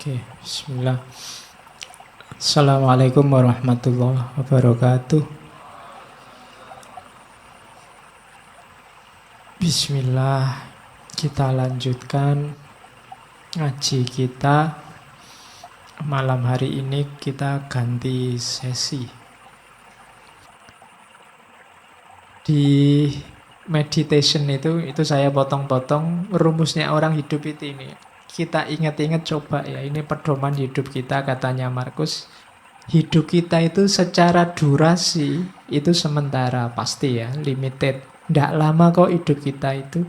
Oke, bismillah. Assalamualaikum warahmatullahi wabarakatuh. Bismillah, kita lanjutkan ngaji kita. Malam hari ini kita ganti sesi. Di meditation itu saya potong-potong rumusnya orang hidup itu ini. Kita ingat-ingat coba ya, ini pedoman hidup kita katanya Markus. Hidup kita itu secara durasi itu sementara, pasti ya, limited. Tidak lama kok hidup kita itu.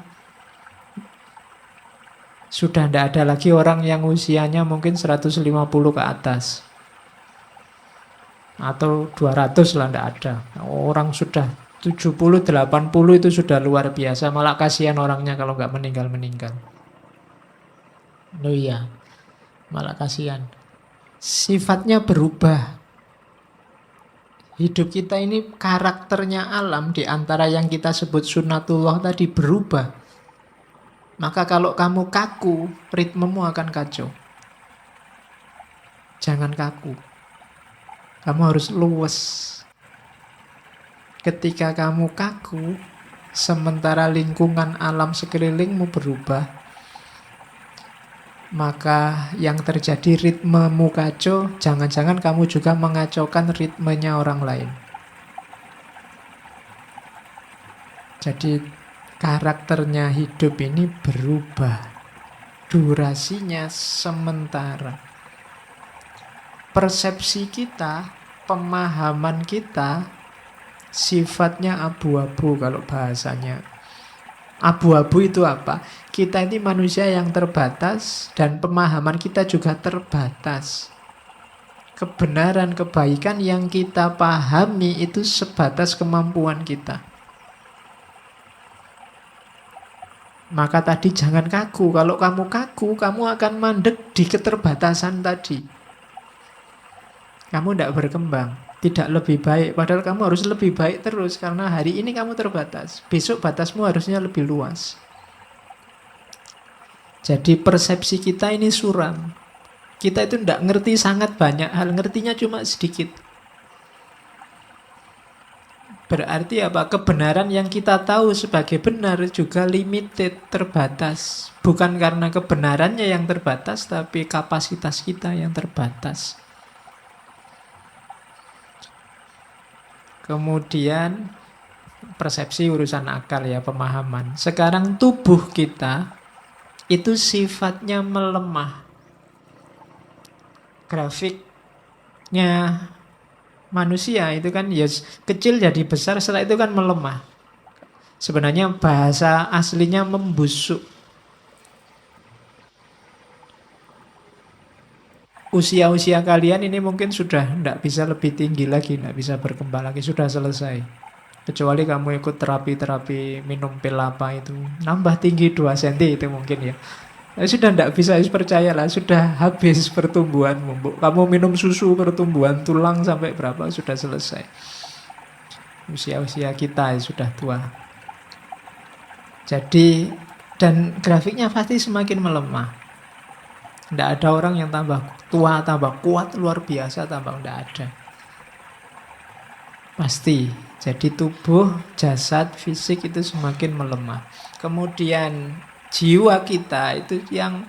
Sudah tidak ada lagi orang yang usianya mungkin 150 ke atas. Atau 200 lah, tidak ada. Orang sudah 70, 80 itu sudah luar biasa. Malah kasihan orangnya kalau nggak meninggal-meninggal. Oh iya, malah kasihan. Sifatnya berubah. Hidup kita ini karakternya alam di antara yang kita sebut sunnatullah tadi berubah. Maka kalau kamu kaku, ritmemu akan kacau. Jangan kaku. Kamu harus luwes. Ketika kamu kaku, sementara lingkungan alam sekelilingmu berubah, maka yang terjadi ritmemu kacau, jangan-jangan kamu juga mengacaukan ritmenya orang lain. Jadi karakternya hidup ini berubah. Durasinya sementara. Persepsi kita, pemahaman kita, sifatnya abu-abu kalau bahasanya. Abu-abu itu apa? Kita ini manusia yang terbatas dan pemahaman kita juga terbatas. Kebenaran, kebaikan yang kita pahami itu sebatas kemampuan kita. Maka tadi jangan kaku. Kalau kamu kaku, kamu akan mandek di keterbatasan tadi. Kamu tidak berkembang, tidak lebih baik. Padahal kamu harus lebih baik terus. Karena hari ini kamu terbatas. Besok batasmu harusnya lebih luas. Jadi persepsi kita ini suram. Kita itu tidak ngerti sangat banyak hal. Ngertinya cuma sedikit. Berarti apa? Kebenaran yang kita tahu sebagai benar juga limited, terbatas. Bukan karena kebenarannya yang terbatas, tapi kapasitas kita yang terbatas. Kemudian persepsi urusan akal ya, pemahaman. Sekarang tubuh kita itu sifatnya melemah. Grafiknya manusia itu kan ya kecil jadi besar, setelah itu kan melemah. Sebenarnya bahasa aslinya membusuk. Usia-usia kalian ini mungkin sudah tidak bisa lebih tinggi lagi, tidak bisa berkembang lagi, sudah selesai. Kecuali kamu ikut terapi-terapi minum pil apa itu, nambah tinggi 2 cm itu mungkin ya. Sudah tidak bisa, percayalah, sudah habis pertumbuhanmu. Kamu minum susu pertumbuhan tulang sampai berapa, sudah selesai. Usia-usia kita sudah tua. Jadi, dan grafiknya pasti semakin melemah. Tidak ada orang yang tambah tua, tambah kuat, luar biasa, tambah tidak ada. Pasti. Jadi tubuh, jasad, fisik itu semakin melemah. Kemudian jiwa kita itu yang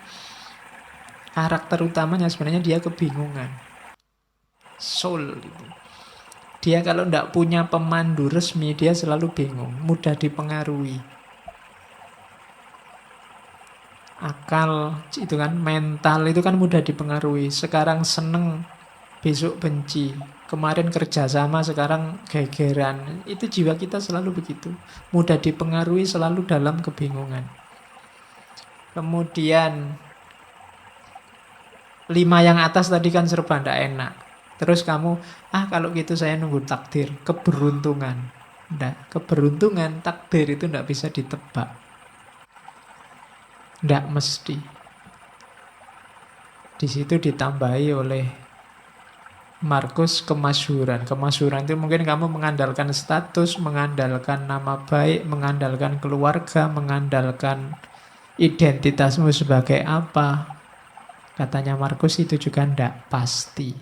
karakter utamanya sebenarnya dia kebingungan. Soul itu. Dia kalau tidak punya pemandu resmi, dia selalu bingung, mudah dipengaruhi. Akal itu kan, mental itu kan mudah dipengaruhi. Sekarang seneng, besok benci. Kemarin kerjasama, sekarang gegeran. Itu jiwa kita selalu begitu. Mudah dipengaruhi, selalu dalam kebingungan. Kemudian 5 yang atas tadi kan serba tidak enak. Terus kamu, kalau gitu saya nunggu takdir, keberuntungan. Tidak, keberuntungan, takdir itu tidak bisa ditebak. Tidak mesti. Di situ ditambahi oleh Markus kemasyhuran. Kemasyhuran itu mungkin kamu mengandalkan status, mengandalkan nama baik, mengandalkan keluarga, mengandalkan identitasmu sebagai apa. Katanya Markus itu juga tidak pasti.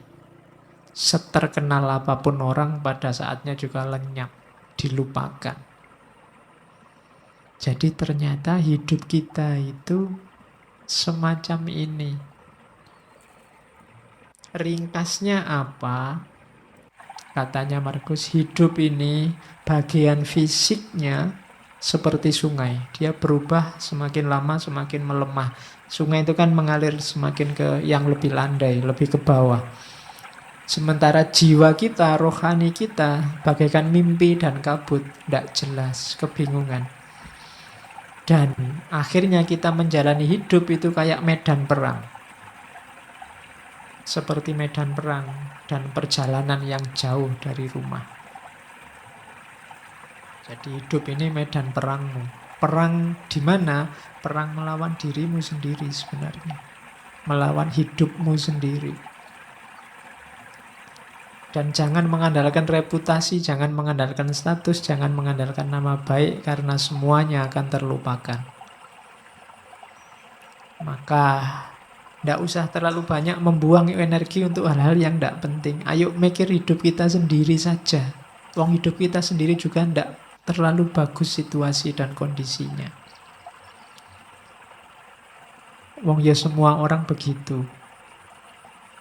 Seterkenal apapun orang pada saatnya juga lenyap, dilupakan. Jadi ternyata hidup kita itu semacam ini. Ringkasnya apa? Katanya Markus, hidup ini bagian fisiknya seperti sungai. Dia berubah semakin lama semakin melemah. Sungai itu kan mengalir semakin ke yang lebih landai, lebih ke bawah. Sementara jiwa kita, rohani kita bagaikan mimpi dan kabut, tidak jelas, kebingungan. Dan akhirnya kita menjalani hidup itu kayak medan perang. Seperti medan perang dan perjalanan yang jauh dari rumah. Jadi hidup ini medan perangmu. Perang di mana? Perang melawan dirimu sendiri sebenarnya. Melawan hidupmu sendiri. Dan jangan mengandalkan reputasi, jangan mengandalkan status, jangan mengandalkan nama baik, karena semuanya akan terlupakan. Maka tidak usah terlalu banyak membuang energi untuk hal-hal yang tidak penting. Ayo mikir hidup kita sendiri saja. Wong hidup kita sendiri juga tidak terlalu bagus situasi dan kondisinya. Wong ya semua orang begitu.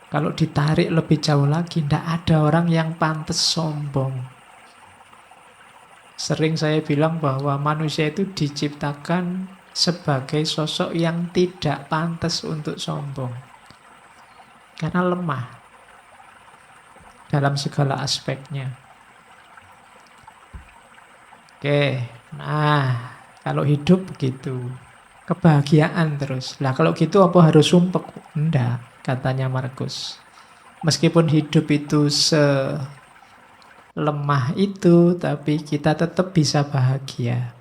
Kalau ditarik lebih jauh lagi, tidak ada orang yang pantas sombong. Sering saya bilang bahwa manusia itu diciptakan sebagai sosok yang tidak pantas untuk sombong. Karena lemah dalam segala aspeknya. Oke, nah kalau hidup begitu. Kebahagiaan terus. Lah kalau gitu apa harus sumpek? Enggak, katanya Markus. Meskipun hidup itu selemah itu, tapi kita tetap bisa bahagia.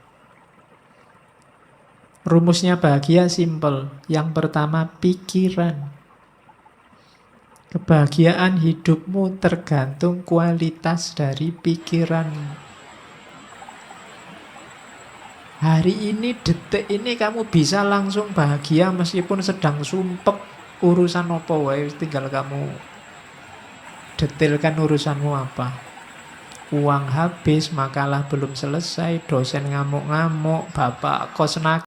Rumusnya bahagia simple. Yang pertama pikiran. Kebahagiaan hidupmu tergantung kualitas dari pikiranmu. Hari ini, detik ini kamu bisa langsung bahagia meskipun sedang sumpek urusan apa wae, tinggal kamu detailkan urusanmu apa. Uang habis, makalah belum selesai, dosen ngamuk-ngamuk, bapak kos nakal.